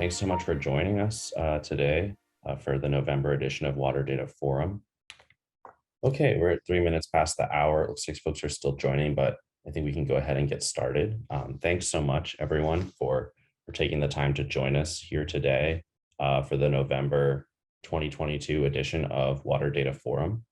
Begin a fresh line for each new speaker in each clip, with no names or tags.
Thanks so much for joining us today for the November edition of Water Data Forum. Okay, we're at 3 minutes past the hour. It looks like folks are still joining, but I think we can go ahead and get started. Thanks so much, everyone, for taking the time to join us here today for the November 2022 edition of Water Data Forum.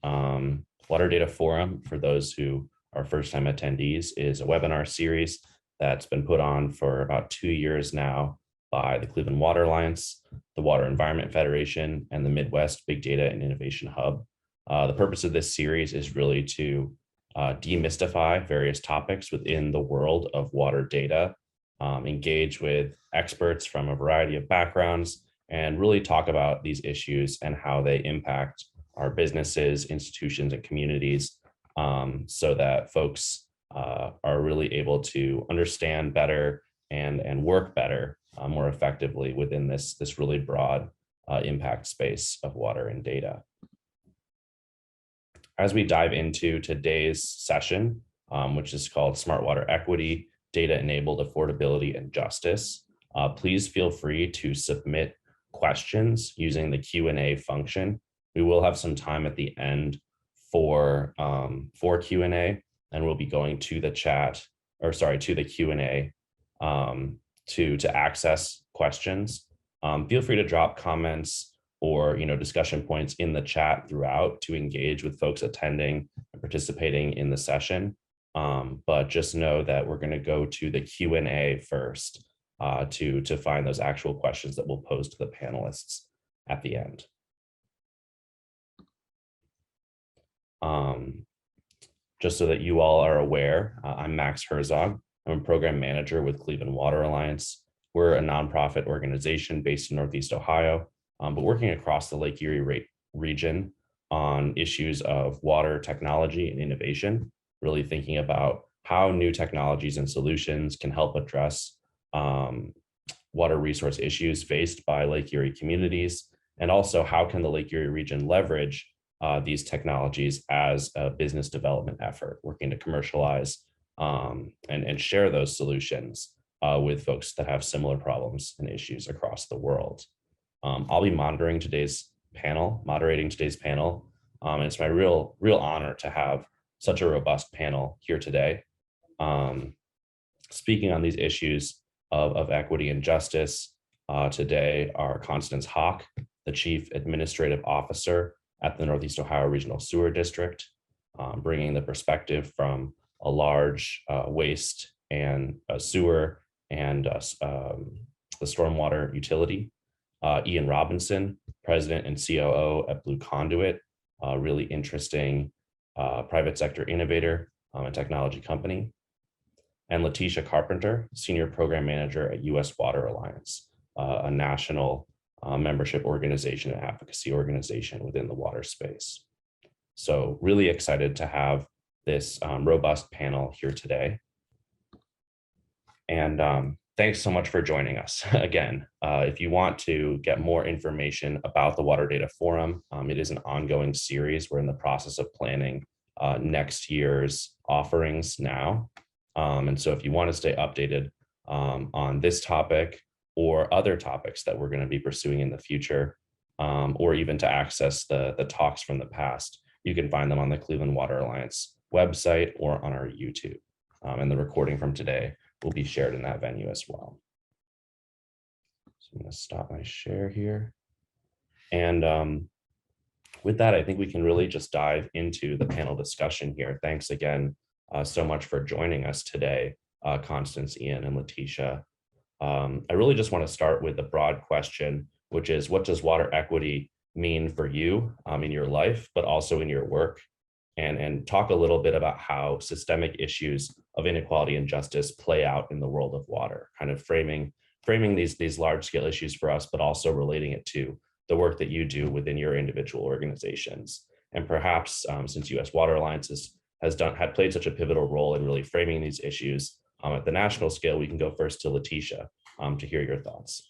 Water Data Forum, for those who are first-time attendees, is a webinar series that's been put on for about 2 years now by the Cleveland Water Alliance, the Water Environment Federation, and the Midwest Big Data and Innovation Hub. The purpose of this series is really to demystify various topics within the world of water data, engage with experts from a variety of backgrounds, and really talk about these issues and how they impact our businesses, institutions, and communities, so that folks are really able to understand better and work better, more effectively within this really broad impact space of water and data. As we dive into today's session, which is called Smart Water Equity, Data-Enabled Affordability and Justice, please feel free to submit questions using the Q&A function. We will have some time at the end for Q&A, and we'll be going to the chat, or sorry, to the Q&A to access questions. Feel free to drop comments or discussion points in the chat throughout to engage with folks attending and participating in the session. But just know that we're going to go to the Q&A first to find those actual questions that we'll pose to the panelists at the end. Just so that you all are aware, I'm Max Herzog. I'm a program manager with Cleveland Water Alliance. We're a nonprofit organization based in Northeast Ohio, but working across the Lake Erie region on issues of water technology and innovation, really thinking about how new technologies and solutions can help address water resource issues faced by Lake Erie communities, and also how can the Lake Erie region leverage these technologies as a business development effort, working to commercialize and share those solutions with folks that have similar problems and issues across the world. I'll be moderating today's panel, and it's my real honor to have such a robust panel here today. Speaking on these issues of equity and justice today are Constance Haqq, the Chief Administrative Officer at the Northeast Ohio Regional Sewer District, bringing the perspective from a large waste and sewer and the stormwater utility. Ian Robinson, President and COO at Blue Conduit, a really interesting private sector innovator and technology company. And Letitia Carpenter, Senior Program Manager at U.S. Water Alliance, a national membership organization and advocacy organization within the water space. So really excited to have this robust panel here today. And thanks so much for joining us again. If you want to get more information about the Water Data Forum, it is an ongoing series. We're in the process of planning next year's offerings now. And so if you want to stay updated on this topic or other topics that we're going to be pursuing in the future, or even to access the talks from the past, you can find them on the Cleveland Water Alliance website or on our YouTube. And the recording from today will be shared in that venue as well. So I'm going to stop my share here. And with that, I think we can really just dive into the panel discussion here. Thanks again so much for joining us today, Constance, Ian, and Letitia. I really just want to start with the broad question, which is, what does water equity mean for you in your life, but also in your work? And talk a little bit about how systemic issues of inequality and justice play out in the world of water, kind of framing these large scale issues for us, but also relating it to the work that you do within your individual organizations. And perhaps since U.S. Water Alliance had played such a pivotal role in really framing these issues at the national scale, we can go first to Letitia to hear your thoughts.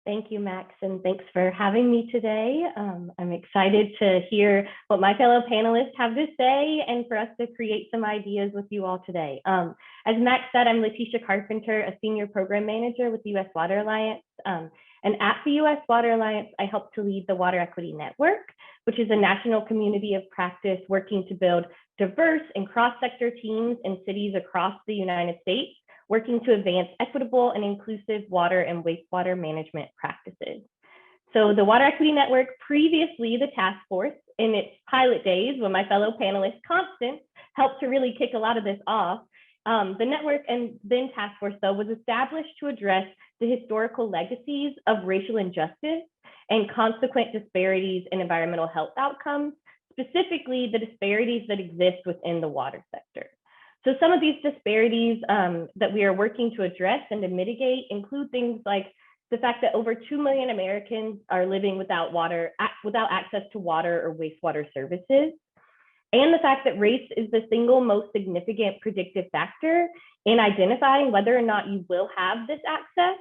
Thank you, Max, and thanks for having me today. I'm excited to hear what my fellow panelists have to say and for us to create some ideas with you all today. As Max said, I'm Letitia Carpenter, a senior program manager with the U.S. Water Alliance. And at the U.S. Water Alliance, I help to lead the Water Equity Network, which is a national community of practice working to build diverse and cross-sector teams in cities across the United States, working to advance equitable and inclusive water and wastewater management practices. So the Water Equity Network, previously the task force, in its pilot days when my fellow panelist Constance helped to really kick a lot of this off, the network and then task force, though, was established to address the historical legacies of racial injustice and consequent disparities in environmental health outcomes, specifically the disparities that exist within the water sector. So some of these disparities that we are working to address and to mitigate include things like the fact that over 2 million Americans are living without access to water or wastewater services, and the fact that race is the single most significant predictive factor in identifying whether or not you will have this access.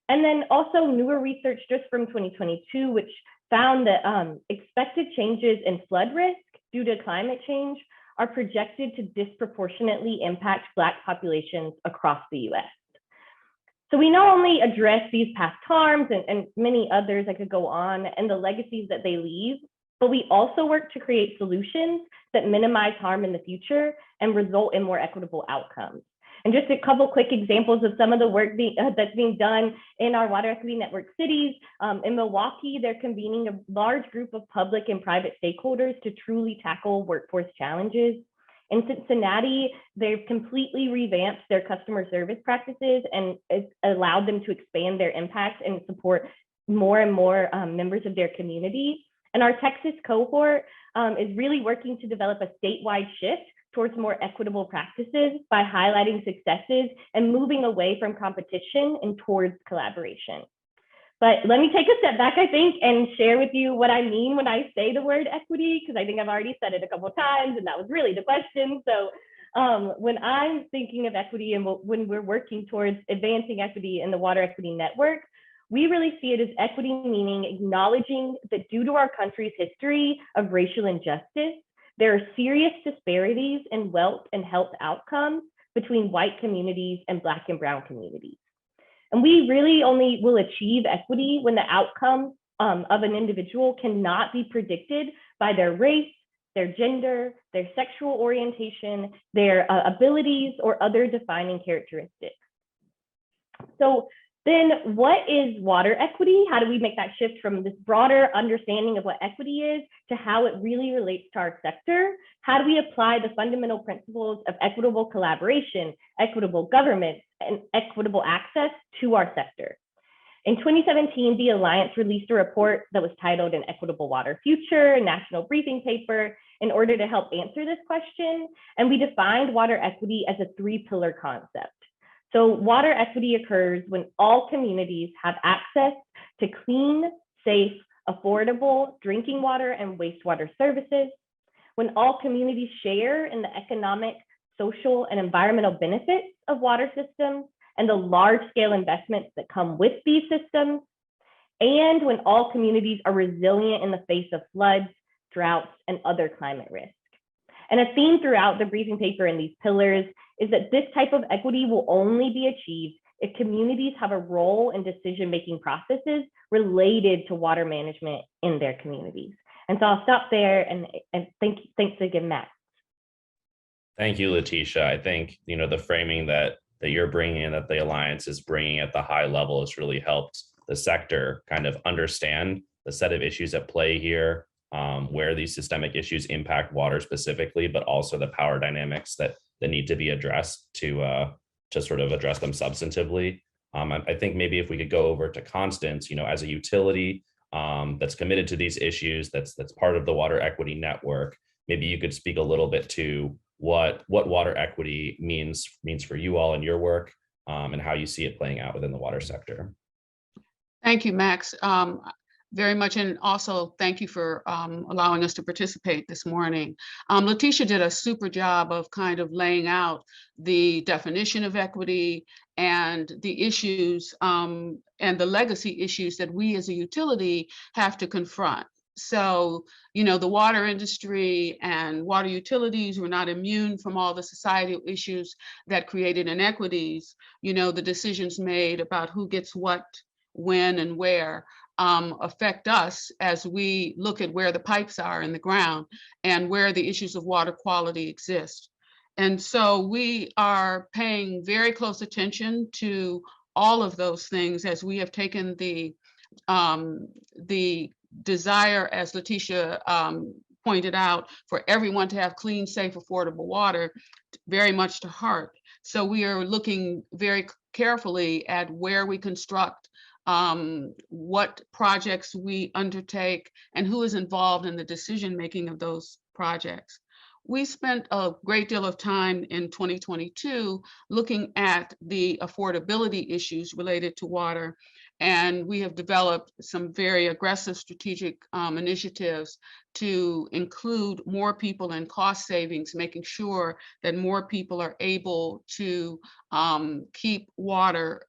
And then also newer research just from 2022, which found that expected changes in flood risk due to climate change are projected to disproportionately impact Black populations across the US. So we not only address these past harms and many others, I could go on, and the legacies that they leave, but we also work to create solutions that minimize harm in the future and result in more equitable outcomes. And just a couple quick examples of some of the work that's being done in our Water Equity Network cities. In Milwaukee, they're convening a large group of public and private stakeholders to truly tackle workforce challenges. In Cincinnati, they've completely revamped their customer service practices and it's allowed them to expand their impact and support more and more members of their community. And our Texas cohort is really working to develop a statewide shift towards more equitable practices by highlighting successes and moving away from competition and towards collaboration. But let me take a step back, I think, and share with you what I mean when I say the word equity, because I think I've already said it a couple of times, and that was really the question. So when I'm thinking of equity and when we're working towards advancing equity in the Water Equity Network, we really see it as equity, meaning acknowledging that due to our country's history of racial injustice, there are serious disparities in wealth and health outcomes between white communities and Black and brown communities. And we really only will achieve equity when the outcome of an individual cannot be predicted by their race, their gender, their sexual orientation, their abilities, or other defining characteristics. So then what is water equity? How do we make that shift from this broader understanding of what equity is to how it really relates to our sector? How do we apply the fundamental principles of equitable collaboration, equitable government, and equitable access to our sector? In 2017, the Alliance released a report that was titled An Equitable Water Future, a national briefing paper, in order to help answer this question. And we defined water equity as a three-pillar concept. So water equity occurs when all communities have access to clean, safe, affordable drinking water and wastewater services, when all communities share in the economic, social, and environmental benefits of water systems and the large-scale investments that come with these systems, and when all communities are resilient in the face of floods, droughts, and other climate risks. And a theme throughout the briefing paper in these pillars is that this type of equity will only be achieved if communities have a role in decision-making processes related to water management in their communities. And so I'll stop there and thanks again, Matt.
Thank you, Letitia. I think, the framing that you're bringing in, that the Alliance is bringing at the high level has really helped the sector kind of understand the set of issues at play here, where these systemic issues impact water specifically, but also the power dynamics that need to be addressed to sort of address them substantively. I think maybe if we could go over to Constance, as a utility that's committed to these issues, that's part of the Water Equity Network, maybe you could speak a little bit to what water equity means for you all in your work, and how you see it playing out within the water sector.
Thank you, Max. very much. And also thank you for allowing us to participate this morning. Letitia did a super job of kind of laying out the definition of equity and the issues and the legacy issues that we as a utility have to confront. So, you know, the water industry and water utilities were not immune from all the societal issues that created inequities. You know, the decisions made about who gets what, when, and where affect us as we look at where the pipes are in the ground and where the issues of water quality exist. And so we are paying very close attention to all of those things as we have taken the desire, as Letitia pointed out, for everyone to have clean, safe, affordable water very much to heart. So we are looking very carefully at where we construct, what projects we undertake, and who is involved in the decision-making of those projects. We spent a great deal of time in 2022 looking at the affordability issues related to water, and we have developed some very aggressive strategic initiatives to include more people in cost savings, making sure that more people are able to keep water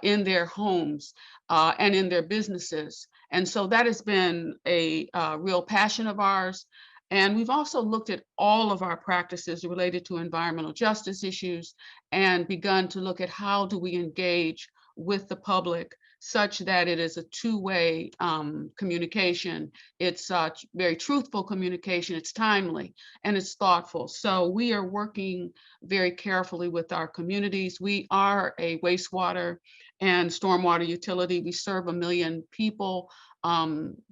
in their homes and in their businesses. And so that has been a real passion of ours. And we've also looked at all of our practices related to environmental justice issues and begun to look at how do we engage with the public such that it is a two-way communication. It's very truthful communication, it's timely, and it's thoughtful. So we are working very carefully with our communities. We are a wastewater and stormwater utility. We serve 1 million people,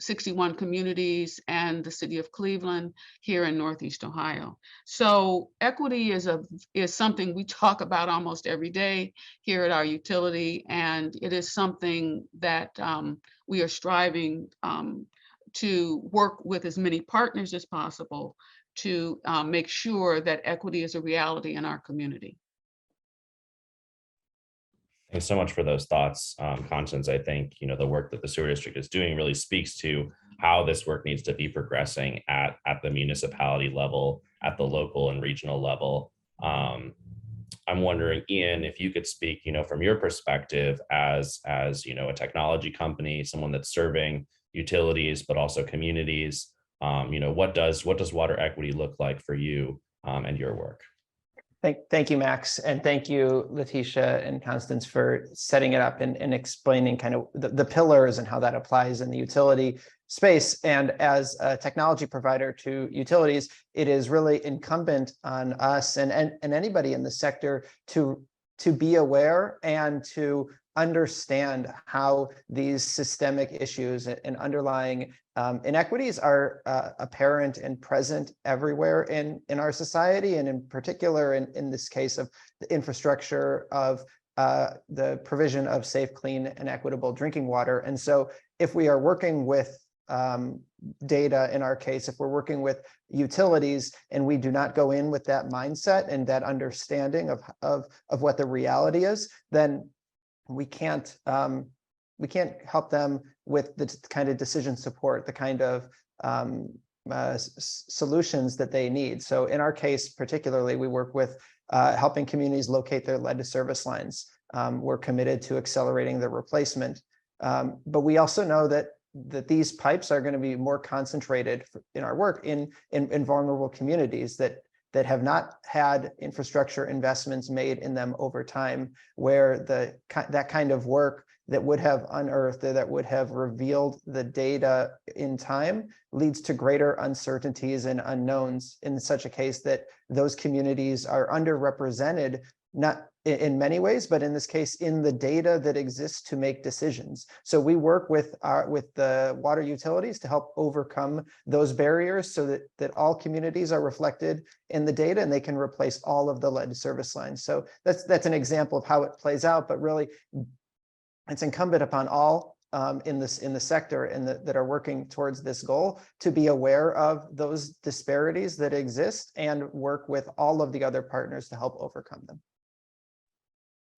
61 communities, and the city of Cleveland here in Northeast Ohio. So equity is something we talk about almost every day here at our utility, and it is something that we are striving to work with as many partners as possible to make sure that equity is a reality in our community.
Thanks so much for those thoughts, Constance. I think the work that the sewer district is doing really speaks to how this work needs to be progressing at the municipality level, at the local and regional level. I'm wondering, Ian, if you could speak, from your perspective as a technology company, someone that's serving utilities but also communities. What does water equity look like for you and your work?
Thank you, Max, and thank you, Letitia and Constance, for setting it up and explaining kind of the pillars and how that applies in the utility space. And as a technology provider to utilities, it is really incumbent on us and anybody in the sector to be aware and to understand how these systemic issues and underlying inequities are apparent and present everywhere in our society, and in particular in this case of the infrastructure of the provision of safe, clean, and equitable drinking water. And so if we are working with data, in our case, if we're working with utilities and we do not go in with that mindset and that understanding of what the reality is, then we can't help them with the kind of decision support, the kind of solutions that they need. So in our case, particularly, we work with helping communities locate their lead to service lines. We're committed to accelerating their replacement. But we also know that these pipes are going to be more concentrated in our work in vulnerable communities that have not had infrastructure investments made in them over time, where that kind of work that would have unearthed or that would have revealed the data in time leads to greater uncertainties and unknowns in such a case that those communities are underrepresented, not in many ways, but in this case, in the data that exists to make decisions. So we work with the water utilities to help overcome those barriers so that all communities are reflected in the data and they can replace all of the lead service lines. So that's an example of how it plays out, but really it's incumbent upon all in the sector and that are working towards this goal to be aware of those disparities that exist and work with all of the other partners to help overcome them.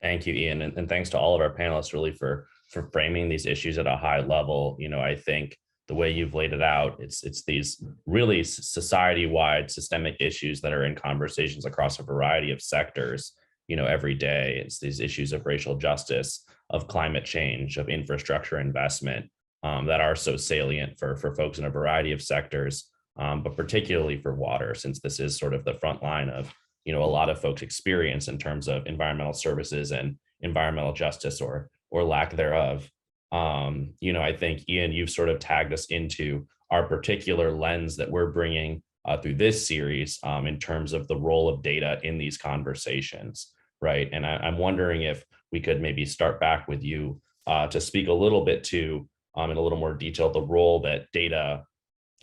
Thank you, Ian, and thanks to all of our panelists really for for framing these issues at a high level. I think the way you've laid it out, it's these really society-wide systemic issues that are in conversations across a variety of sectors, every day. It's these issues of racial justice, of climate change, of infrastructure investment, that are so salient for folks in a variety of sectors, but particularly for water, since this is sort of the front line of a lot of folks' experience in terms of environmental services and environmental justice or lack thereof. I think, Ian, you've sort of tagged us into our particular lens that we're bringing through this series, in terms of the role of data in these conversations, right? And I'm wondering if we could maybe start back with you to speak a little bit to, in a little more detail, the role that data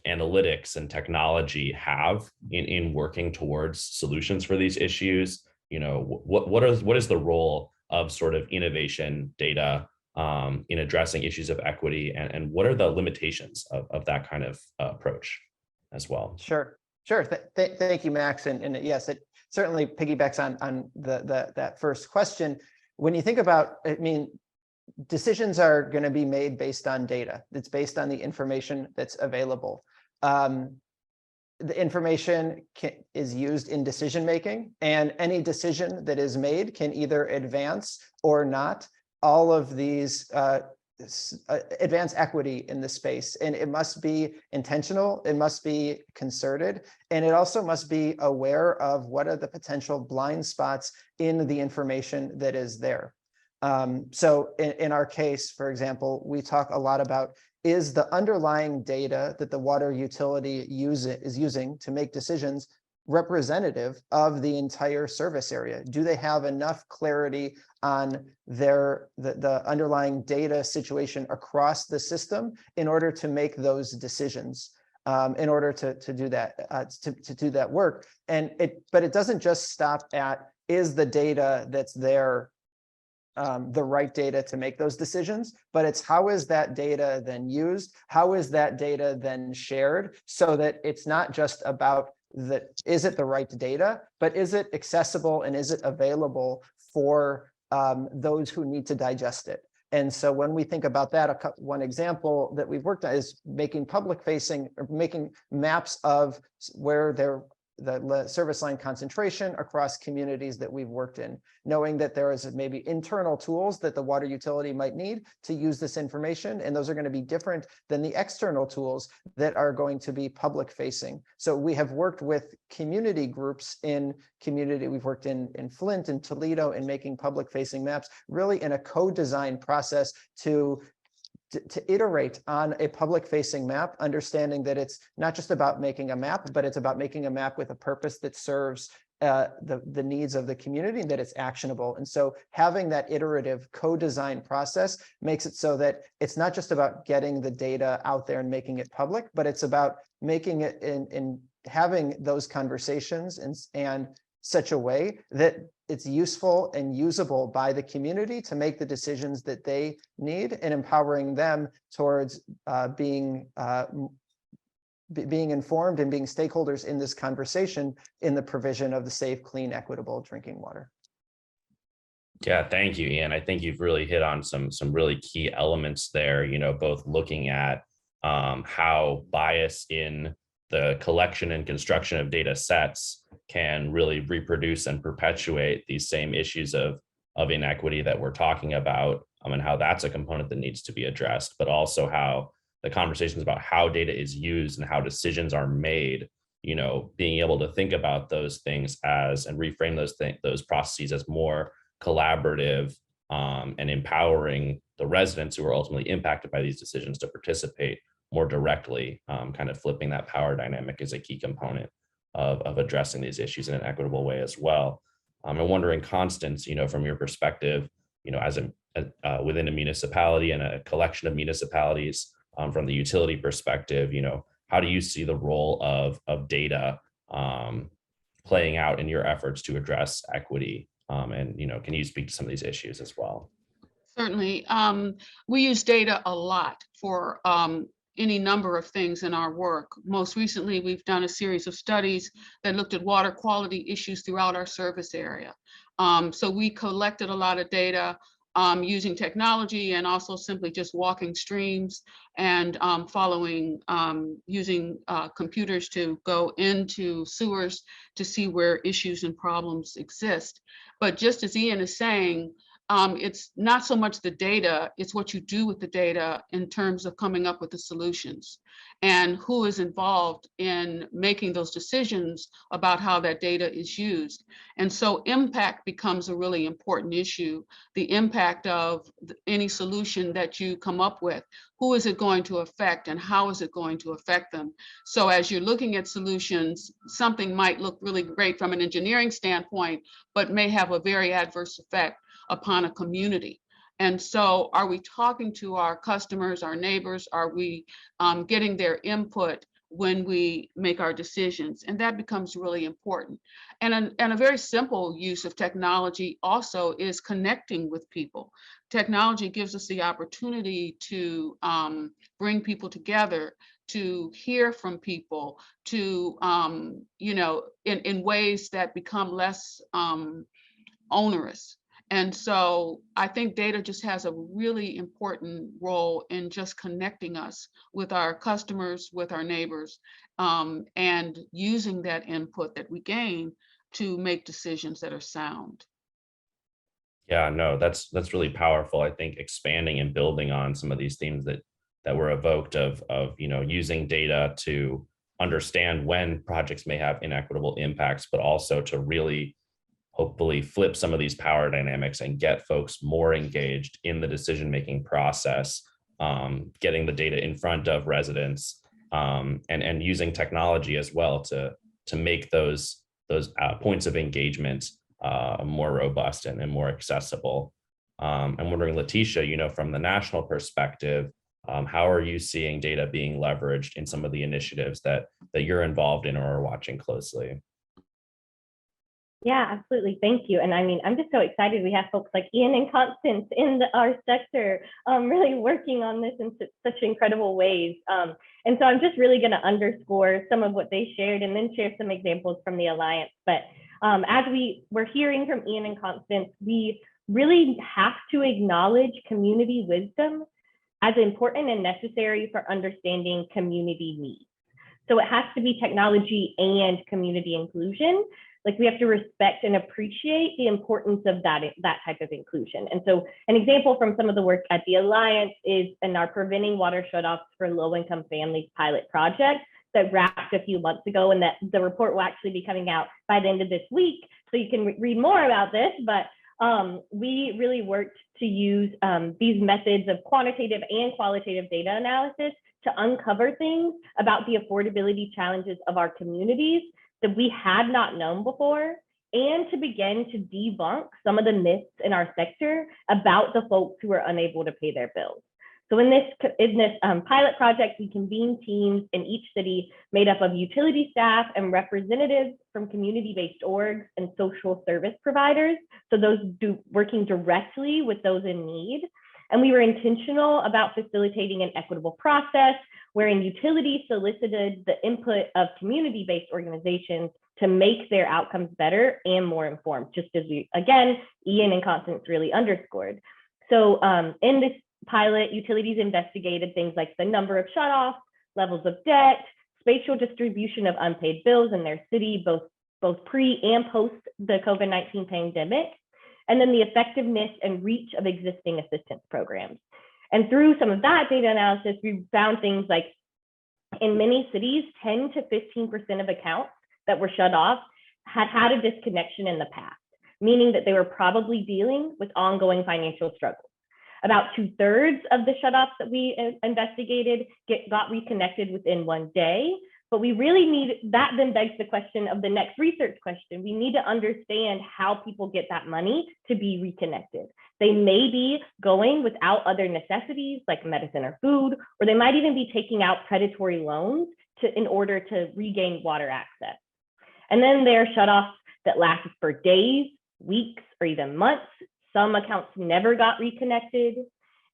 analytics and technology have in working towards solutions for these issues. What is the role of sort of innovation data in addressing issues of equity, and what are the limitations of that kind of approach as well?
Sure. Thank you, Max. And yes, it certainly piggybacks on that first question. When you think about, decisions are going to be made based on data. It's based on the information that's available. The information is used in decision making, and any decision that is made can either advance or not all of these advance equity in the space. And it must be intentional, it must be concerted, and it also must be aware of what are the potential blind spots in the information that is there. So in our case, for example, we talk a lot about, is the underlying data that the water utility is using to make decisions representative of the entire service area? Do they have enough clarity on the underlying data situation across the system in order to make those decisions, in order to do that, to do that work? But it doesn't just stop at, is the data that's there the right data to make those decisions, but it's how is that data then used? How is that data then shared, so that it's not just about is it the right data, but is it accessible and is it available for those who need to digest it? And so when we think about that, one example that we've worked on is making public facing, or making maps of where the service line concentration across communities that we've worked in, knowing that there is maybe internal tools that the water utility might need to use this information, and those are going to be different than the external tools that are going to be public facing. So we have worked with community groups we've worked in Flint and Toledo in making public facing maps, really in a co-design process to iterate on a public facing map, understanding that it's not just about making a map, but it's about making a map with a purpose that serves the needs of the community, and that it's actionable. And so having that iterative co-design process makes it so that it's not just about getting the data out there and making it public, but it's about making it in having those conversations and such a way that it's useful and usable by the community to make the decisions that they need, and empowering them towards being informed and being stakeholders in this conversation in the provision of the safe, clean, equitable drinking water.
Yeah, thank you, Ian. I think you've really hit on some really key elements there, both looking at how bias in the collection and construction of data sets can really reproduce and perpetuate these same issues of inequity that we're talking about, and how that's a component that needs to be addressed, but also how the conversations about how data is used and how decisions are made, being able to think about those things and reframe those processes as more collaborative, and empowering the residents who are ultimately impacted by these decisions to participate more directly, kind of flipping that power dynamic is a key component of addressing these issues in an equitable way as well. I'm wondering, Constance, from your perspective, as within a municipality and a collection of municipalities, from the utility perspective, how do you see the role of data playing out in your efforts to address equity? And can you speak to some of these issues as well?
Certainly. We use data a lot for any number of things in our work. Most recently, we've done a series of studies that looked at water quality issues throughout our service area. So we collected a lot of data using technology and also simply just walking streams and using computers to go into sewers to see where issues and problems exist. But just as Ian is saying, it's not so much the data, it's what you do with the data in terms of coming up with the solutions and who is involved in making those decisions about how that data is used. And so impact becomes a really important issue, the impact of any solution that you come up with. Who is it going to affect and how is it going to affect them? So as you're looking at solutions, something might look really great from an engineering standpoint, but may have a very adverse effect upon a community. And so are we talking to our customers, our neighbors? Are we getting their input when we make our decisions? And that becomes really important. And a very simple use of technology also is connecting with people. Technology gives us the opportunity to bring people together, to hear from people, to, in ways that become less onerous. And so I think data just has a really important role in just connecting us with our customers, with our neighbors, and using that input that we gain to make decisions that are sound.
Yeah, no, that's really powerful. I think expanding and building on some of these themes that were evoked of using data to understand when projects may have inequitable impacts, but also to really hopefully flip some of these power dynamics and get folks more engaged in the decision-making process, getting the data in front of residents, and using technology as well to make those points of engagement more robust and more accessible. I'm wondering, Letitia, from the national perspective, how are you seeing data being leveraged in some of the initiatives that you're involved in or are watching closely?
Yeah, absolutely. Thank you. And I mean, I'm just so excited we have folks like Ian and Constance in our sector really working on this in such incredible ways. And so I'm just really going to underscore some of what they shared and then share some examples from the Alliance. But as we were hearing from Ian and Constance, we really have to acknowledge community wisdom as important and necessary for understanding community needs. So it has to be technology and community inclusion. Like we have to respect and appreciate the importance of that type of inclusion. And so an example from some of the work at the Alliance is in our Preventing Water Shutoffs for Low-Income Families pilot project that wrapped a few months ago, and that the report will actually be coming out by the end of this week. So you can read more about this, but we really worked to use these methods of quantitative and qualitative data analysis to uncover things about the affordability challenges of our communities that we had not known before, and to begin to debunk some of the myths in our sector about the folks who are unable to pay their bills. So in this pilot project, we convened teams in each city made up of utility staff and representatives from community-based orgs and social service providers. So those working directly with those in need. And we were intentional about facilitating an equitable process wherein utilities solicited the input of community-based organizations to make their outcomes better and more informed, just as again, Ian and Constance really underscored. So in this pilot, utilities investigated things like the number of shutoffs, levels of debt, spatial distribution of unpaid bills in their city, both pre and post the COVID-19 pandemic, and then the effectiveness and reach of existing assistance programs. And through some of that data analysis, we found things like in many cities, 10 to 15% of accounts that were shut off had a disconnection in the past, meaning that they were probably dealing with ongoing financial struggles. About 2/3 of the shutoffs that we investigated got reconnected within one day. But we really need, that then begs the question of the next research question. We need to understand how people get that money to be reconnected. They may be going without other necessities like medicine or food, or they might even be taking out predatory loans in order to regain water access. And then there are shutoffs that last for days, weeks, or even months. Some accounts never got reconnected.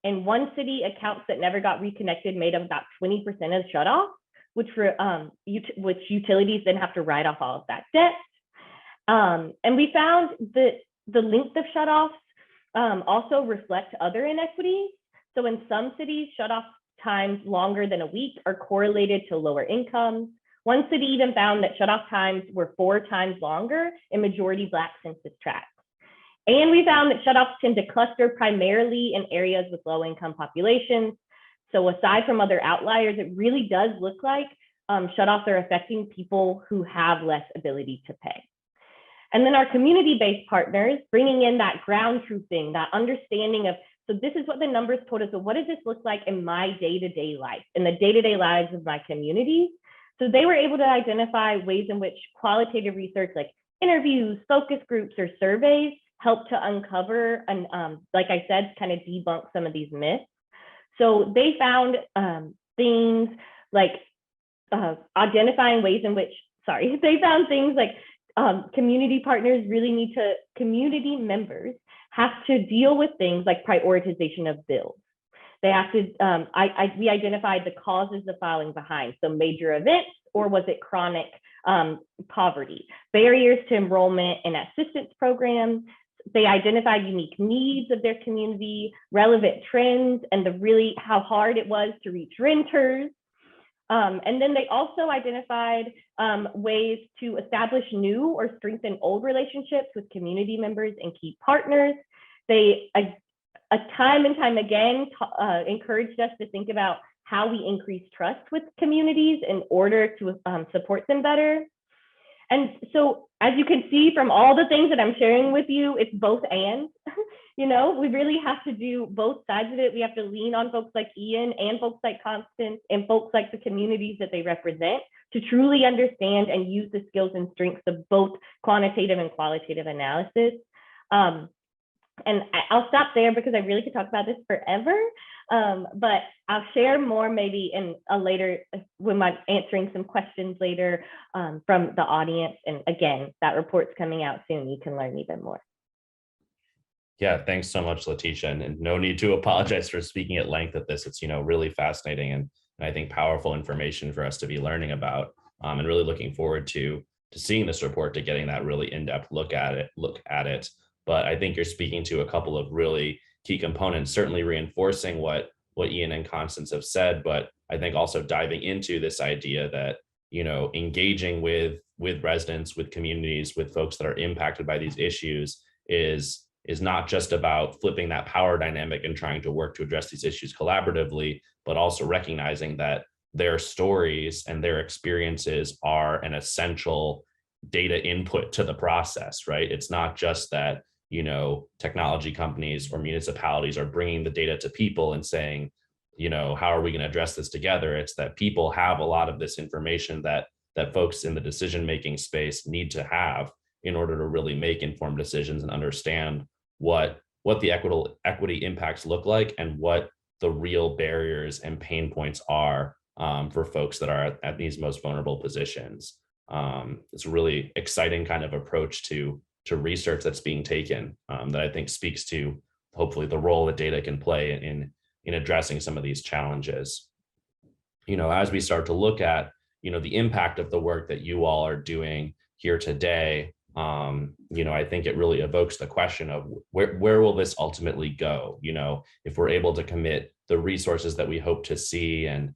In one city, accounts that never got reconnected made up about 20% of shutoffs, which utilities then have to write off all of that debt. And we found that the length of shutoffs also reflect other inequities. So in some cities, shutoff times longer than a week are correlated to lower incomes. One city even found that shutoff times were 4 times longer in majority Black census tracts. And we found that shutoffs tend to cluster primarily in areas with low income populations. So aside from other outliers, it really does look like shutoffs are affecting people who have less ability to pay. And then our community-based partners, bringing in that ground truthing, that understanding of, so this is what the numbers told us, so what does this look like in my day-to-day life, in the day-to-day lives of my community? So they were able to identify ways in which qualitative research like interviews, focus groups, or surveys help to uncover and, like I said, kind of debunk some of these myths. So they found things like identifying ways in which, they found things like community partners really need to, community members have to deal with things like prioritization of bills. They have to, we identified the causes of falling behind, so major events, or was it chronic poverty, barriers to enrollment in assistance programs. They identified unique needs of their community, relevant trends, and how hard it was to reach renters. And then they also identified ways to establish new or strengthen old relationships with community members and key partners. They, time and time again, encouraged us to think about how we increase trust with communities in order to support them better. And so, as you can see from all the things that I'm sharing with you, it's both and. We really have to do both sides of it. We have to lean on folks like Ian and folks like Constance and folks like the communities that they represent to truly understand and use the skills and strengths of both quantitative and qualitative analysis. And I'll stop there because I really could talk about this forever, but I'll share more maybe in a later, when I'm answering some questions later from the audience. And again, that report's coming out soon. You can learn even more.
Yeah, thanks so much, Letitia, and no need to apologize for speaking at length at this. It's really fascinating and I think powerful information for us to be learning about, and really looking forward to seeing this report, to getting that really in-depth look at it. But I think you're speaking to a couple of really key components, certainly reinforcing what Ian and Constance have said, but I think also diving into this idea that engaging with residents, with communities, with folks that are impacted by these issues is not just about flipping that power dynamic and trying to work to address these issues collaboratively, but also recognizing that their stories and their experiences are an essential data input to the process, right? It's not just that, technology companies or municipalities are bringing the data to people and saying, how are we going to address this together? It's that people have a lot of this information that folks in the decision-making space need to have in order to really make informed decisions and understand what the equity impacts look like and what the real barriers and pain points are for folks that are at these most vulnerable positions. It's a really exciting kind of approach to research that's being taken that I think speaks to hopefully the role that data can play in addressing some of these challenges. As we start to look at the impact of the work that you all are doing here today, I think it really evokes the question of where will this ultimately go? If we're able to commit the resources that we hope to see and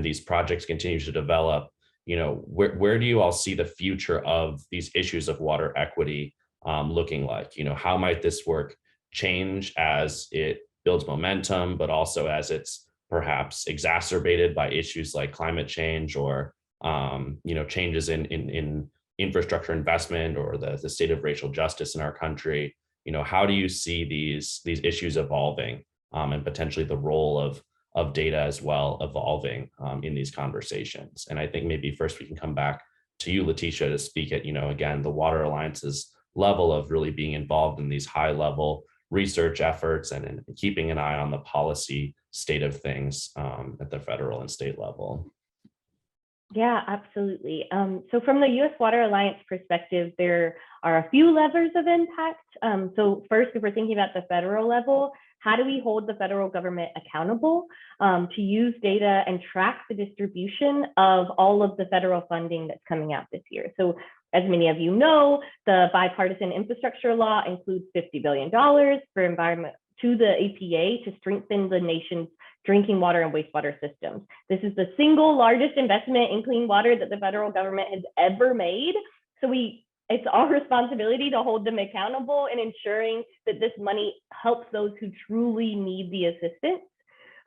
these projects continue to develop, where do you all see the future of these issues of water equity looking like? How might this work change as it builds momentum, but also as it's perhaps exacerbated by issues like climate change or changes in infrastructure investment or the state of racial justice in our country? How do you see these issues evolving and potentially the role of data as well evolving in these conversations? And I think maybe first we can come back to you, Letitia, to speak at, again, the Water Alliance's level of really being involved in these high level research efforts and keeping an eye on the policy state of things at the federal and state level.
Yeah, absolutely. So from the U.S. Water Alliance perspective, there are a few levers of impact. So first, if we're thinking about the federal level, how do we hold the federal government accountable to use data and track the distribution of all of the federal funding that's coming out this year? So As many of you know, the bipartisan infrastructure law includes $50 billion for environment to the EPA to strengthen the nation's drinking water and wastewater systems. This is the single largest investment in clean water that the federal government has ever made. So it's our responsibility to hold them accountable in ensuring that this money helps those who truly need the assistance.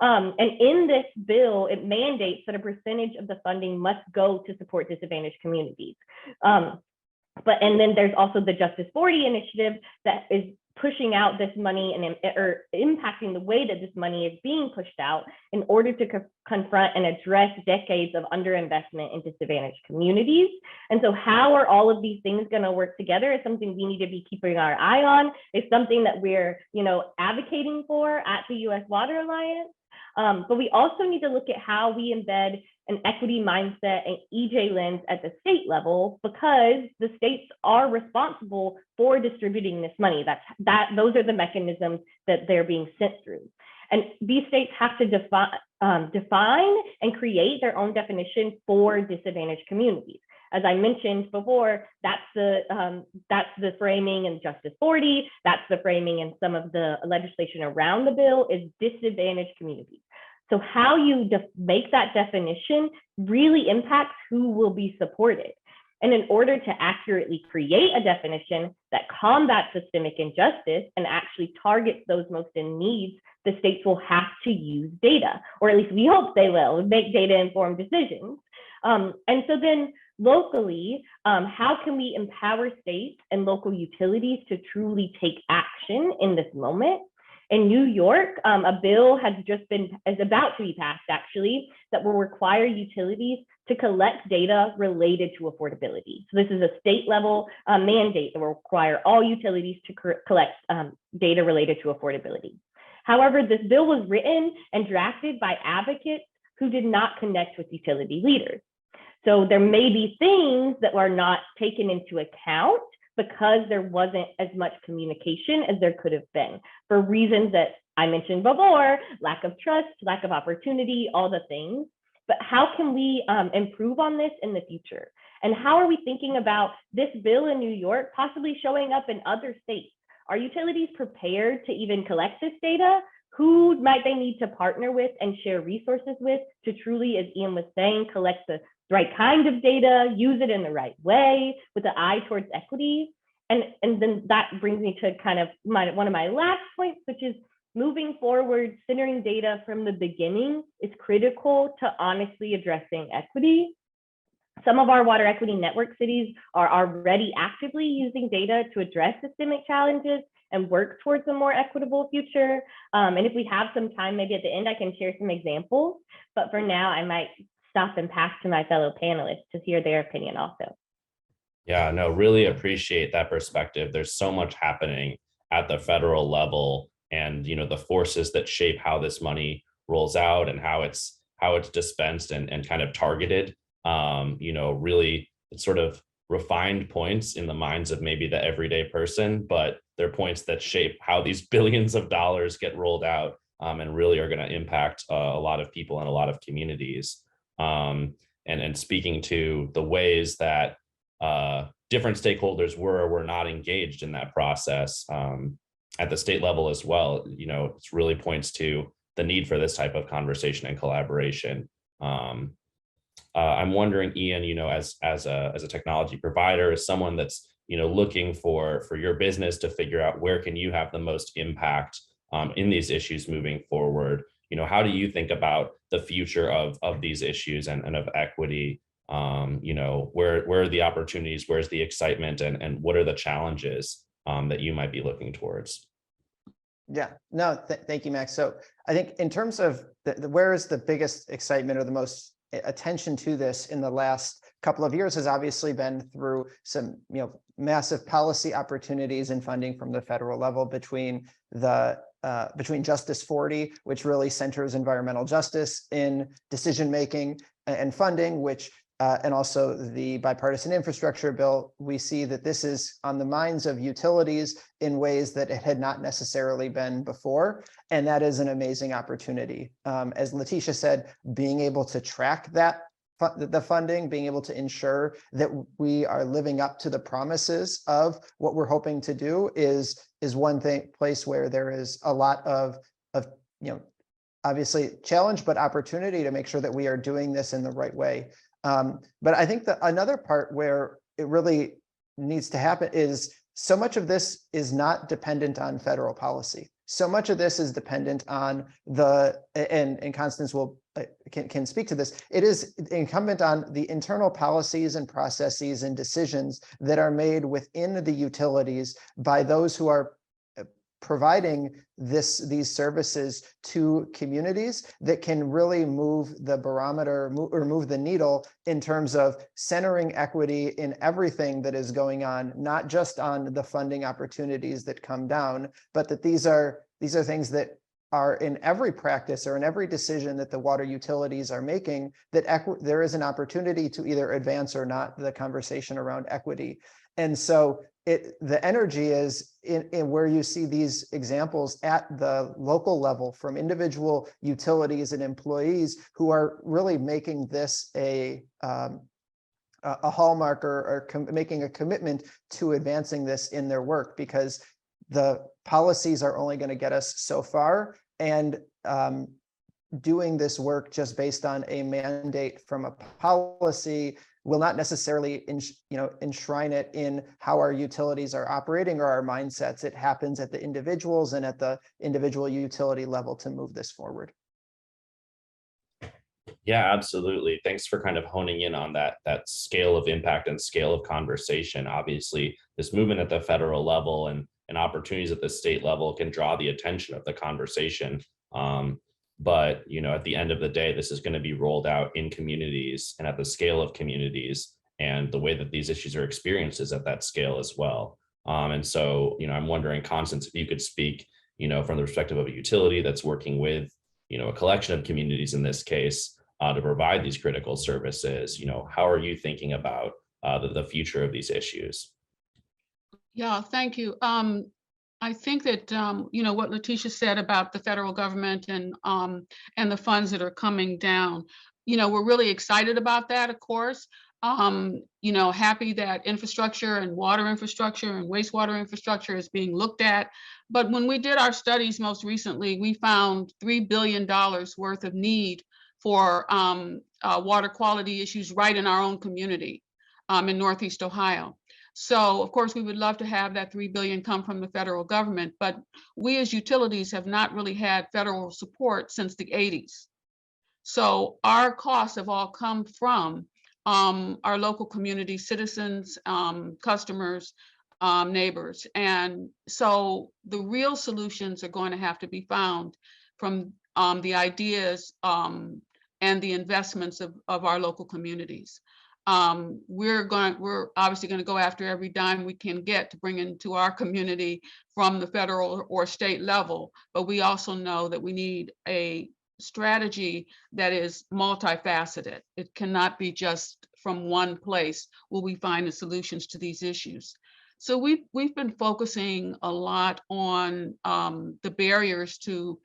And in this bill, it mandates that a percentage of the funding must go to support disadvantaged communities. And then there's also the Justice 40 initiative that is pushing out this money or impacting the way that this money is being pushed out in order to confront and address decades of underinvestment in disadvantaged communities. And so how are all of these things going to work together is something we need to be keeping our eye on. It's something that we're, advocating for at the U.S. Water Alliance. But we also need to look at how we embed an equity mindset and EJ lens at the state level, because the states are responsible for distributing this money. Those are the mechanisms that they're being sent through. And these states have to define and create their own definition for disadvantaged communities. As I mentioned before, that's the framing in Justice 40. That's the framing in some of the legislation around the bill is disadvantaged communities. So how you make that definition really impacts who will be supported. And in order to accurately create a definition that combats systemic injustice and actually targets those most in need, the states will have to use data, or at least we hope they will, make data-informed decisions. And so then locally, how can we empower states and local utilities to truly take action in this moment? In New York, a bill is about to be passed actually, that will require utilities to collect data related to affordability. So this is a state level mandate that will require all utilities to collect data related to affordability. However, this bill was written and drafted by advocates who did not connect with utility leaders. So there may be things that were not taken into account because there wasn't as much communication as there could have been for reasons that I mentioned before: lack of trust, lack of opportunity, all the things. But how can we improve on this in the future? And how are we thinking about this bill in New York possibly showing up in other states? Are utilities prepared to even collect this data? Who might they need to partner with and share resources with to truly, as Ian was saying, collect the right kind of data, use it in the right way with an eye towards equity? And then that brings me to kind of one of my last points, which is moving forward, centering data from the beginning is critical to honestly addressing equity. Some of our water equity network cities are already actively using data to address systemic challenges and work towards a more equitable future. And if we have some time, maybe at the end, I can share some examples. But for now, I might stop and pass to my fellow panelists to hear their opinion also.
Yeah, no, really appreciate that perspective. There's so much happening at the federal level, and the forces that shape how this money rolls out and how it's dispensed and kind of targeted. Really sort of refined points in the minds of maybe the everyday person, but they're points that shape how these billions of dollars get rolled out and really are going to impact a lot of people and a lot of communities. And speaking to the ways that different stakeholders were or were not engaged in that process at the state level as well, it really points to the need for this type of conversation and collaboration. I'm wondering, Ian, as a technology provider, as someone that's looking for your business to figure out where can you have the most impact in these issues moving forward. How do you think about the future of these issues and of equity? Where are the opportunities? Where's the excitement? And what are the challenges that you might be looking towards?
Yeah, no, thank you, Max. So I think in terms of where is the biggest excitement or the most attention to this in the last couple of years has obviously been through some massive policy opportunities and funding from the federal level between Justice 40, which really centers environmental justice in decision making and funding, which and also the bipartisan infrastructure bill. We see that this is on the minds of utilities in ways that it had not necessarily been before. And that is an amazing opportunity. As Letitia said, being able to track that the funding, being able to ensure that we are living up to the promises of what we're hoping to do is one place where there is a lot of obviously challenge, but opportunity to make sure that we are doing this in the right way. But I think that another part where it really needs to happen is so much of this is not dependent on federal policy. So much of this is dependent on and Constance will can speak to this. It is incumbent on the internal policies and processes and decisions that are made within the utilities by those who are providing these services to communities that can really move the barometer or move the needle in terms of centering equity in everything that is going on, not just on the funding opportunities that come down, but that these are things that are in every practice or in every decision that the water utilities are making, that there is an opportunity to either advance or not the conversation around equity. And so the energy is in where you see these examples at the local level from individual utilities and employees who are really making this a hallmark or making a commitment to advancing this in their work, because the policies are only going to get us so far, and doing this work just based on a mandate from a policy will not necessarily enshrine it in how our utilities are operating or our mindsets. It happens at the individuals and at the individual utility level to move this forward.
Yeah, absolutely. Thanks for kind of honing in on that scale of impact and scale of conversation. Obviously, this movement at the federal level and opportunities at the state level can draw the attention of the conversation. But at the end of the day, this is going to be rolled out in communities and at the scale of communities, and the way that these issues are experienced is at that scale as well. And so, I'm wondering, Constance, if you could speak, from the perspective of a utility that's working with, a collection of communities in this case, to provide these critical services. How are you thinking about the future of these issues?
Yeah, thank you. I think that what Letitia said about the federal government and the funds that are coming down, we're really excited about that, of course. Happy that infrastructure and water infrastructure and wastewater infrastructure is being looked at. But when we did our studies most recently, we found $3 billion worth of need for water quality issues right in our own community in Northeast Ohio. So, of course, we would love to have that $3 billion come from the federal government, but we as utilities have not really had federal support since the 80s. So our costs have all come from our local community citizens, customers, neighbors. And so the real solutions are going to have to be found from the ideas and the investments of our local communities. We're obviously going to go after every dime we can get to bring into our community from the federal or state level, but we also know that we need a strategy that is multifaceted. It cannot be just from one place will we find the solutions to these issues. So we've been focusing a lot on the barriers to,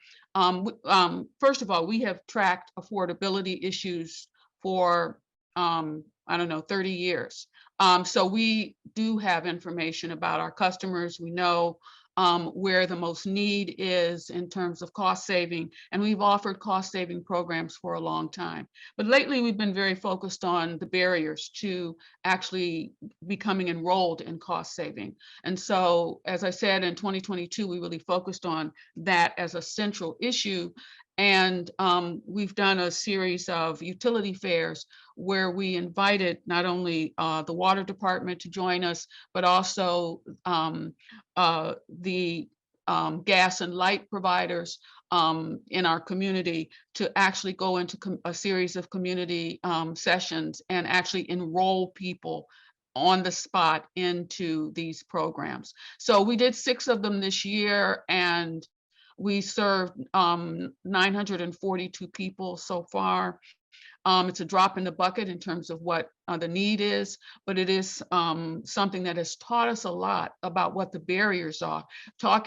first of all, we have tracked affordability issues for 30 years. So we do have information about our customers. We know where the most need is in terms of cost saving, and we've offered cost saving programs for a long time. But lately, we've been very focused on the barriers to actually becoming enrolled in cost saving. And so, as I said, in 2022, we really focused on that as a central issue. And we've done a series of utility fairs where we invited not only the water department to join us, but also the gas and light providers in our community to actually go into a series of community sessions and actually enroll people on the spot into these programs. So we did 6 of them this year, and we served 942 people so far. It's a drop in the bucket in terms of what the need is, but it is something that has taught us a lot about what the barriers are.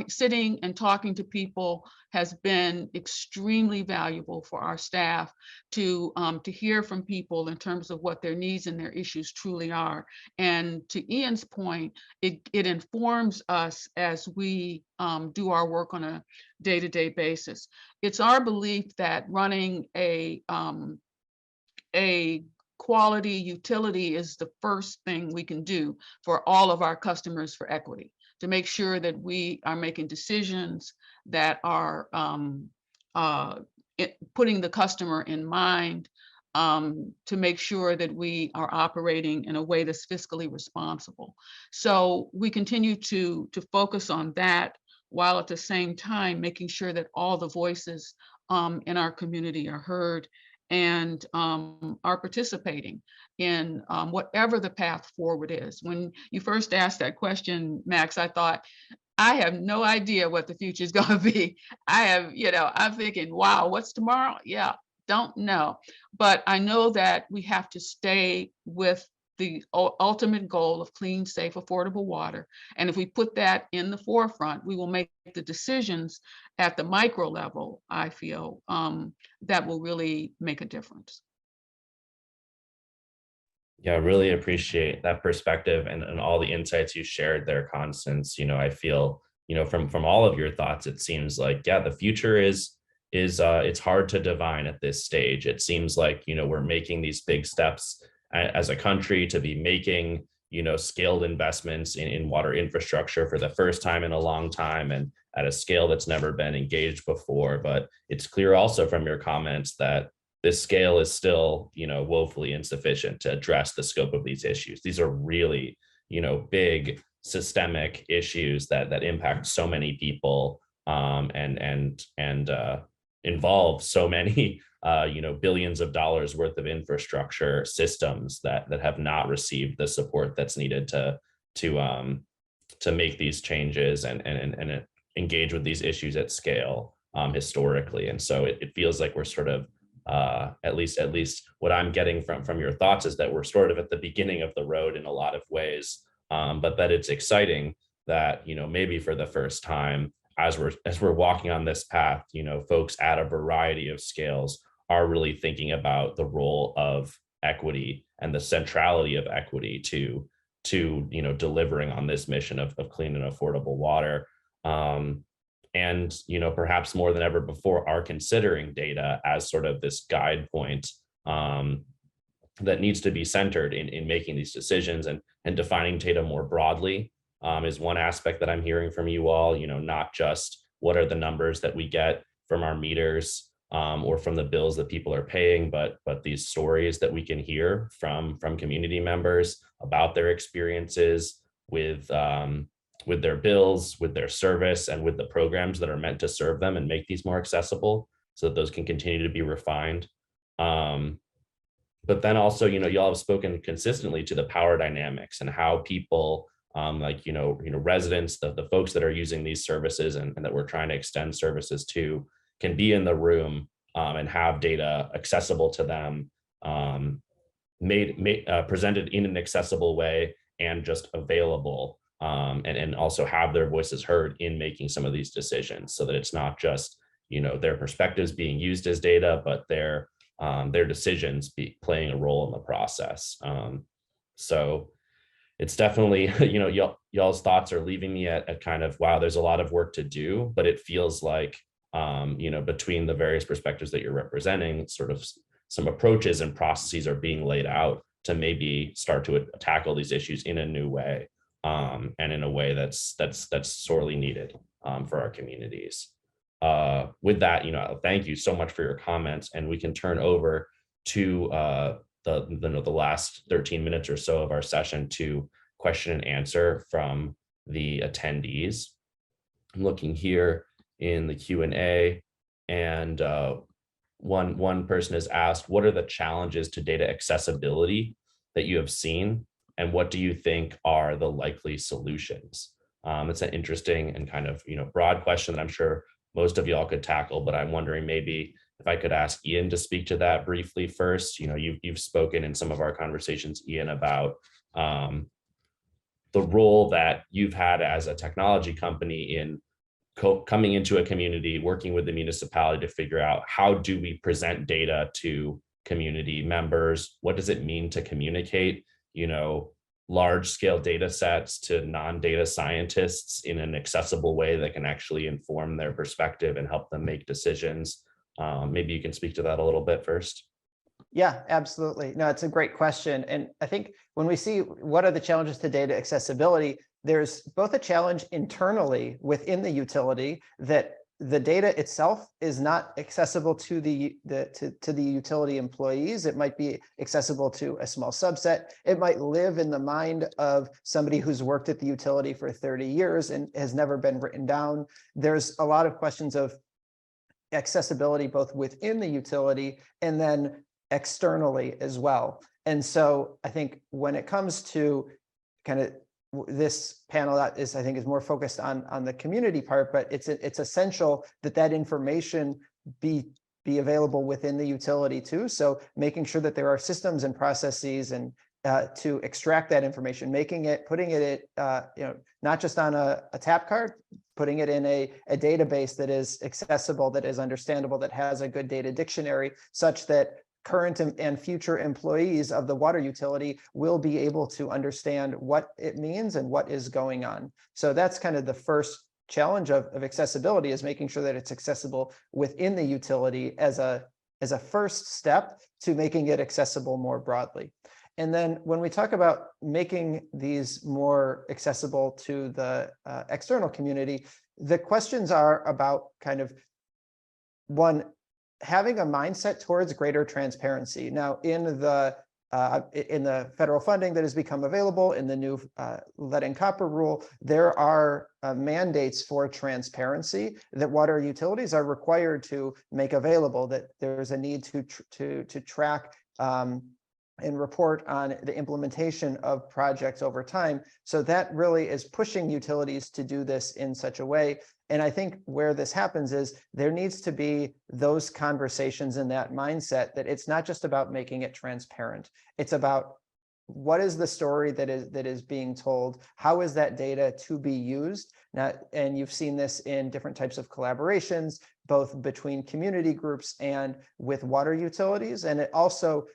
Sitting and talking to people has been extremely valuable for our staff to hear from people in terms of what their needs and their issues truly are. And to Ian's point, it informs us as we do our work on a day-to-day basis. It's our belief that running a quality utility is the first thing we can do for all of our customers for equity, to make sure that we are making decisions that are putting the customer in mind, to make sure that we are operating in a way that's fiscally responsible. So we continue to focus on that, while at the same time making sure that all the voices in our community are heard and are participating in whatever the path forward is. When you first asked that question, Max, I thought, I have no idea what the future is going to be. I'm thinking, wow, what's tomorrow? Yeah, don't know. But I know that we have to stay with the ultimate goal of clean, safe, affordable water. And if we put that in the forefront, we will make the decisions at the micro level, I feel, that will really make a difference.
Yeah, I really appreciate that perspective and all the insights you shared there, Constance. I feel, from all of your thoughts, it seems like, yeah, the future is it's hard to divine at this stage. It seems like, we're making these big steps as a country to be making, scaled investments in water infrastructure for the first time in a long time and at a scale that's never been engaged before. But it's clear also from your comments that this scale is still, woefully insufficient to address the scope of these issues. These are really, big systemic issues that impact so many people, and involve so many, billions of dollars worth of infrastructure systems that have not received the support that's needed to make these changes and engage with these issues at scale, historically. And so it feels like we're sort of, at least what I'm getting from your thoughts is that we're sort of at the beginning of the road in a lot of ways, but that it's exciting that, maybe for the first time, as we're walking on this path, folks at a variety of scales are really thinking about the role of equity and the centrality of equity to delivering on this mission of clean and affordable water. And perhaps more than ever before, are considering data as sort of this guide point, that needs to be centered in making these decisions, and defining data more broadly is one aspect that I'm hearing from you all. Not just what are the numbers that we get from our meters, or from the bills that people are paying, but these stories that we can hear from community members about their experiences with their bills, with their service, and with the programs that are meant to serve them and make these more accessible, so that those can continue to be refined. But then also, y'all have spoken consistently to the power dynamics and how people, residents, the folks that are using these services and that we're trying to extend services to, can be in the room, and have data accessible to them, presented in an accessible way and just available, and also have their voices heard in making some of these decisions, so that it's not just their perspectives being used as data, but their decisions playing a role in the process. So it's definitely, y'all's thoughts are leaving me at kind of, wow, there's a lot of work to do, but it feels like, between the various perspectives that you're representing, sort of some approaches and processes are being laid out to maybe start to tackle these issues in a new way, and in a way that's sorely needed, for our communities. With that, thank you so much for your comments, and we can turn over to the last 13 minutes or so of our session to question and answer from the attendees. I'm looking here in the Q&A, and one person has asked, what are the challenges to data accessibility that you have seen, and what do you think are the likely solutions? It's an interesting and kind of broad question that I'm sure most of y'all could tackle, but I'm wondering maybe if I could ask Ian to speak to that briefly first. You've spoken in some of our conversations, Ian, about the role that you've had as a technology company in coming into a community, working with the municipality to figure out how do we present data to community members? What does it mean to communicate, large scale data sets to non-data scientists in an accessible way that can actually inform their perspective and help them make decisions? Maybe you can speak to that a little bit first.
Yeah, absolutely. No, it's a great question. And I think when we see what are the challenges to data accessibility, there's both a challenge internally within the utility that the data itself is not accessible to the utility employees. It might be accessible to a small subset. It might live in the mind of somebody who's worked at the utility for 30 years and has never been written down. There's a lot of questions of accessibility both within the utility and then externally as well. And so I think when it comes to kind of this panel that is, I think, is more focused on the community part, but it's essential that that information be available within the utility too. So making sure that there are systems and processes and to extract that information, putting it not just on a tap card, putting it in a database that is accessible, that is understandable, that has a good data dictionary, such that current and future employees of the water utility will be able to understand what it means and what is going on. So that's kind of the first challenge of accessibility, is making sure that it's accessible within the utility as a first step to making it accessible more broadly. And then when we talk about making these more accessible to the external community, the questions are about kind of, one, having a mindset towards greater transparency. Now, in the federal funding that has become available in the new lead and copper rule, there are mandates for transparency that water utilities are required to make available, that there's a need to track and report on the implementation of projects over time. So that really is pushing utilities to do this in such a way. And I think where this happens is there needs to be those conversations in that mindset, that it's not just about making it transparent. It's about what is the story that is being told? How is that data to be used? Now, and you've seen this in different types of collaborations, both between community groups and with water utilities. And it also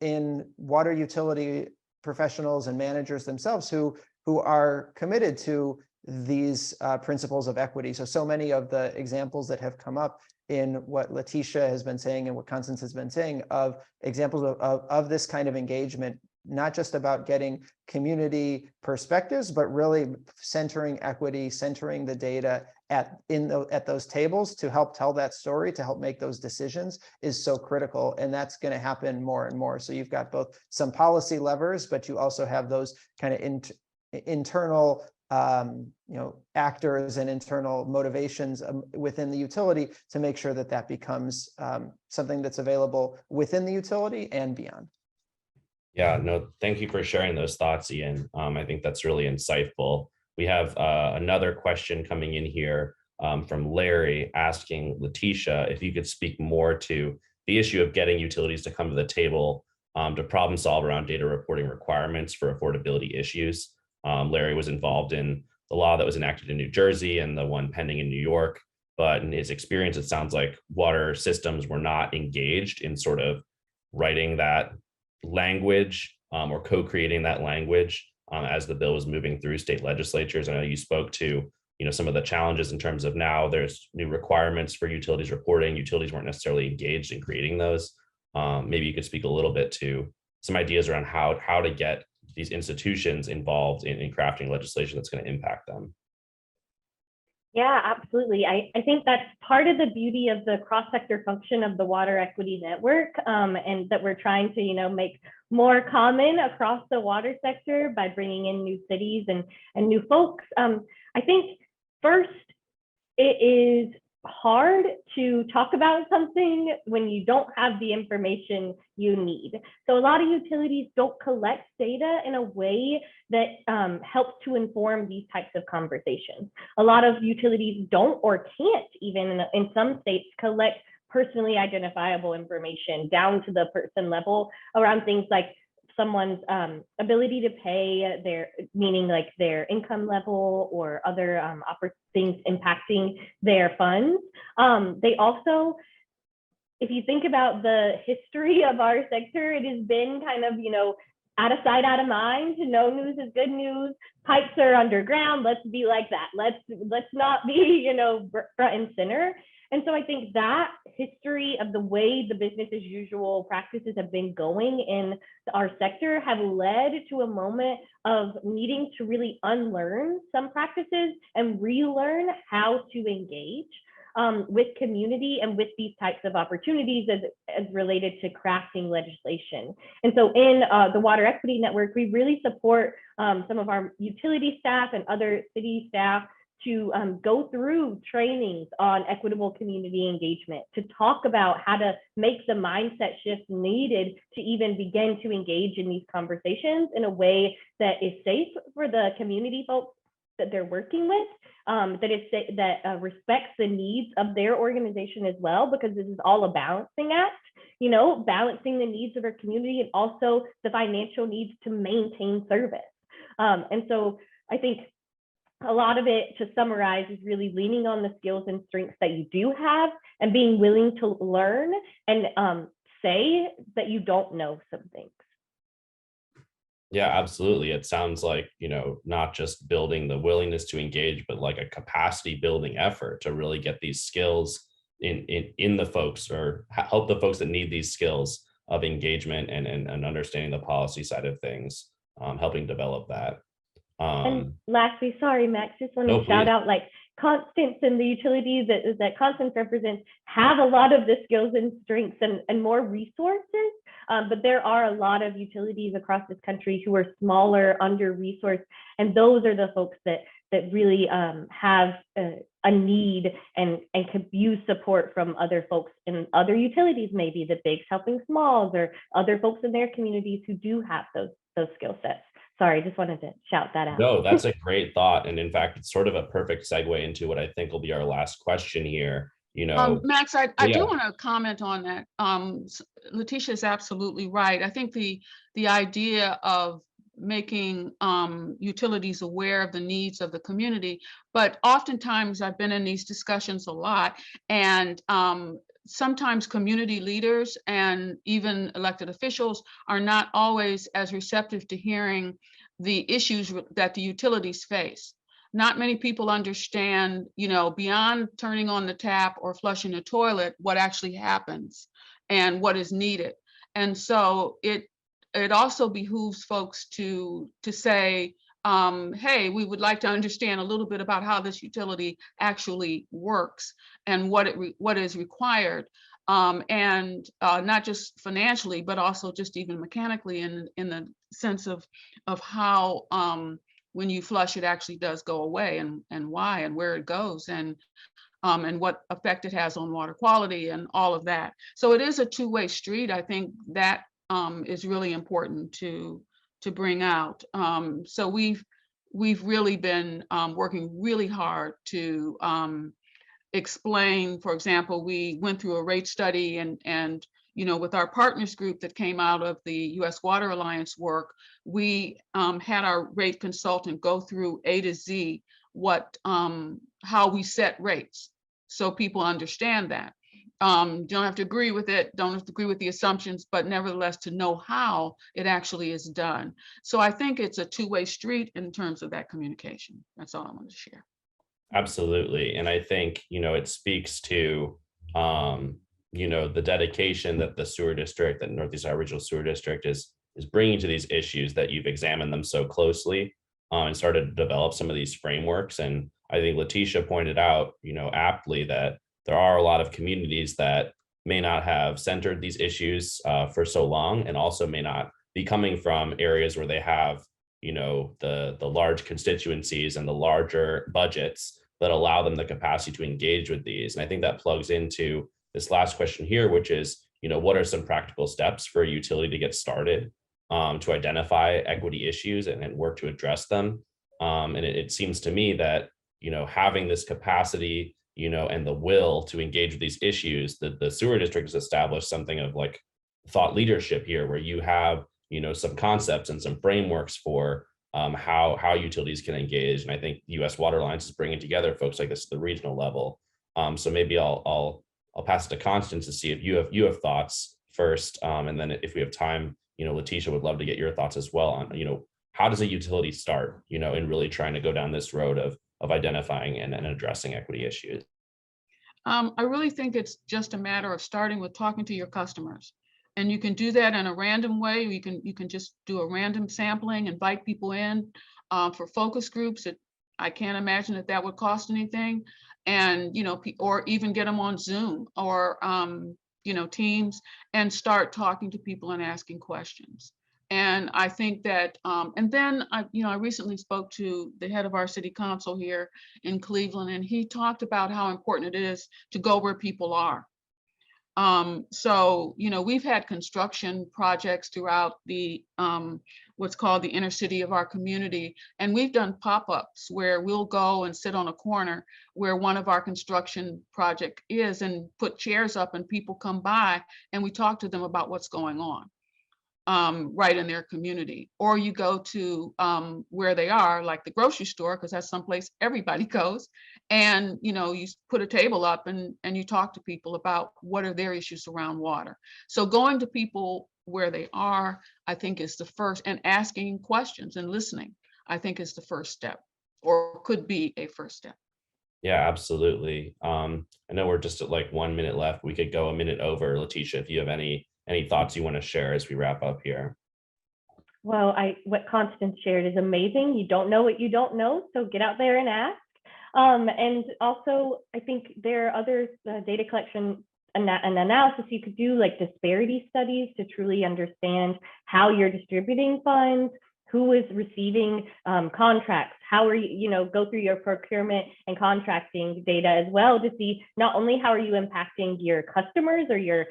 in water utility professionals and managers themselves who are committed to these principles of equity. So many of the examples that have come up in what Letitia has been saying and what Constance has been saying of examples of this kind of engagement, not just about getting community perspectives, but really centering equity, centering the data at those tables to help tell that story, to help make those decisions, is so critical. And that's going to happen more and more. So you've got both some policy levers, but you also have those kind of internal actors and internal motivations within the utility to make sure that that becomes something that's available within the utility and beyond.
Yeah, no, thank you for sharing those thoughts, Ian. I think that's really insightful. We have another question coming in here from Larry, asking Letitia if you could speak more to the issue of getting utilities to come to the table to problem solve around data reporting requirements for affordability issues. Larry was involved in the law that was enacted in New Jersey and the one pending in New York, but in his experience, it sounds like water systems were not engaged in sort of writing that language or co-creating that language as the bill was moving through state legislatures. I know you spoke to some of the challenges in terms of now there's new requirements for utilities reporting. Utilities weren't necessarily engaged in creating those. Maybe you could speak a little bit to some ideas around how to get these institutions involved in crafting legislation that's going to impact them.
Yeah, absolutely. I think that's part of the beauty of the cross-sector function of the Water Equity Network, and that we're trying to, make more common across the water sector by bringing in new cities and new folks. I think first, it is hard to talk about something when you don't have the information you need. So a lot of utilities don't collect data in a way that helps to inform these types of conversations. A lot of utilities don't or can't even in some states collect personally identifiable information down to the person level around things like someone's ability to pay, meaning like their income level or other things impacting their funds. They also, if you think about the history of our sector, it has been kind of, out of sight, out of mind. No news is good news. Pipes are underground. Let's be like that. Let's not be, front and center. And so I think that history of the way the business as usual practices have been going in our sector have led to a moment of needing to really unlearn some practices and relearn how to engage with community and with these types of opportunities as related to crafting legislation. And so in the Water Equity Network, we really support some of our utility staff and other city staff to go through trainings on equitable community engagement, to talk about how to make the mindset shift needed to even begin to engage in these conversations in a way that is safe for the community folks that they're working with, that respects the needs of their organization as well, because this is all a balancing act, balancing the needs of our community and also the financial needs to maintain service. And so I think a lot of it, to summarize, is really leaning on the skills and strengths that you do have and being willing to learn and say that you don't know some things.
Yeah, absolutely. It sounds like, not just building the willingness to engage, but like a capacity building effort to really get these skills in the folks, or help the folks that need these skills of engagement and understanding the policy side of things, helping develop that.
And lastly, sorry, Max, just want to shout out like Constance and the utilities that Constance represents have a lot of the skills and strengths and more resources. But there are a lot of utilities across this country who are smaller, under-resourced, and those are the folks that really have a need and could use support from other folks in other utilities, maybe the bigs helping smalls, or other folks in their communities who do have those skill sets. Sorry, just wanted to shout that out.
No, that's a great thought. And in fact, it's sort of a perfect segue into what I think will be our last question here.
Max, I do want to comment on that. Letitia is absolutely right. I think the idea of making utilities aware of the needs of the community, but oftentimes I've been in these discussions a lot, and sometimes community leaders and even elected officials are not always as receptive to hearing the issues that the utilities face. Not many people understand, beyond turning on the tap or flushing the toilet, what actually happens and what is needed. And so it also behooves folks to say, hey, we would like to understand a little bit about how this utility actually works and what is required, and not just financially, but also just even mechanically in the sense of how when you flush, it actually does go away, and why and where it goes, and what effect it has on water quality and all of that. So it is a two-way street. I think that is really important to bring out. So we've really been working really hard to explain. For example, we went through a rate study and with our partners group that came out of the U.S. Water Alliance work, we had our rate consultant go through A to Z how we set rates, so people understand that. You don't have to agree with it, don't have to agree with the assumptions, but nevertheless to know how it actually is done. So I think it's a two-way street in terms of that communication. That's all I wanted to share.
Absolutely. And I think, it speaks to, the dedication that the sewer district, that Northeast Ohio Regional Sewer District is bringing to these issues, that you've examined them so closely and started to develop some of these frameworks. And I think Letitia pointed out, aptly, that there are a lot of communities that may not have centered these issues for so long, and also may not be coming from areas where they have, the large constituencies and the larger budgets that allow them the capacity to engage with these. And I think that plugs into this last question here, which is, what are some practical steps for a utility to get started to identify equity issues and work to address them? And it seems to me that, having this capacity, and the will to engage with these issues, the sewer district has established something of like thought leadership here, where you have, some concepts and some frameworks for how utilities can engage. And I think U.S. Water Alliance is bringing together folks like this at the regional level. So maybe I'll pass it to Constance to see if you have thoughts first, and then if we have time, Letitia would love to get your thoughts as well on, how does a utility start, in really trying to go down this road of identifying and addressing equity issues.
I really think it's just a matter of starting with talking to your customers. And you can do that in a random way. You can just do a random sampling, invite people in for focus groups. I can't imagine that would cost anything. And, or even get them on Zoom or, Teams, and start talking to people and asking questions. And I think that, and then I recently spoke to the head of our city council here in Cleveland, and he talked about how important it is to go where people are. So, we've had construction projects throughout the what's called the inner city of our community, and we've done pop-ups where we'll go and sit on a corner where one of our construction project is and put chairs up, and people come by and we talk to them about what's going on right in their community. Or you go to where they are, like the grocery store, because that's someplace everybody goes, and you put a table up and you talk to people about what are their issues around water. So going to people where they are, I think, is the first, and asking questions and listening, I think, is the first step, or could be a first step.
Yeah, absolutely. I know we're just at like 1 minute left. We could go a minute over. Letitia, if you have any thoughts you want to share as we wrap up here.
Well, what Constance shared is amazing. You don't know what you don't know, so get out there and ask. And also, I think there are other data collection and analysis you could do, like disparity studies, to truly understand how you're distributing funds, who is receiving contracts, how are you, go through your procurement and contracting data as well to see not only how are you impacting your customers or your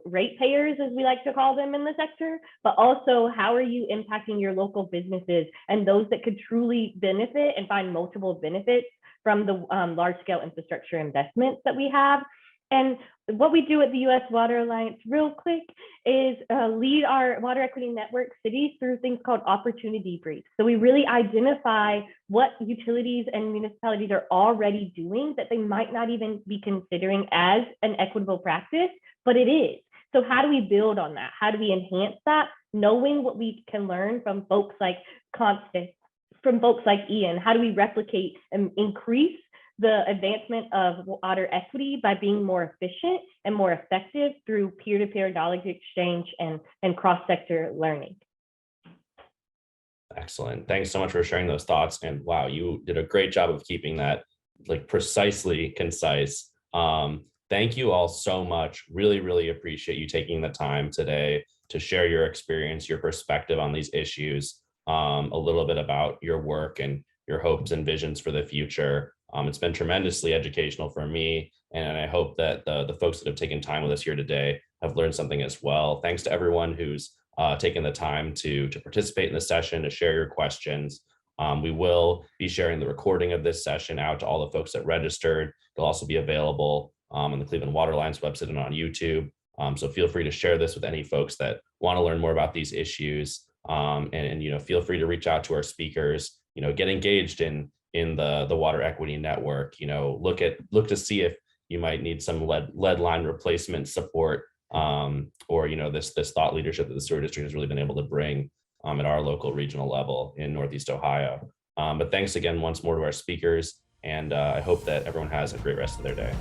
ratepayers, as we like to call them in the sector, but also how are you impacting your local businesses and those that could truly benefit and find multiple benefits from the large scale infrastructure investments that we have. And what we do at the U.S. Water Alliance, real quick, is lead our water equity network cities through things called opportunity briefs. So we really identify what utilities and municipalities are already doing that they might not even be considering as an equitable practice, but it is. So how do we build on that? How do we enhance that? Knowing what we can learn from folks like Constance, from folks like Ian, how do we replicate and increase the advancement of water equity by being more efficient and more effective through peer-to-peer knowledge exchange and cross-sector learning.
Excellent. Thanks so much for sharing those thoughts. And wow, you did a great job of keeping that like precisely concise. Thank you all so much. Really, really appreciate you taking the time today to share your experience, your perspective on these issues, a little bit about your work and your hopes and visions for the future. It's been tremendously educational for me, and I hope that the folks that have taken time with us here today have learned something as well. Thanks to everyone who's taken the time to participate in the session, to share your questions. We will be sharing the recording of this session out to all the folks that registered. It'll also be available on the Cleveland Water Alliance website and on YouTube. So feel free to share this with any folks that want to learn more about these issues. And feel free to reach out to our speakers. Get engaged in the water equity network. Look to see if you might need some lead line replacement support, or this thought leadership that the sewer district has really been able to bring at our local regional level in Northeast Ohio. But thanks again once more to our speakers, and I hope that everyone has a great rest of their day.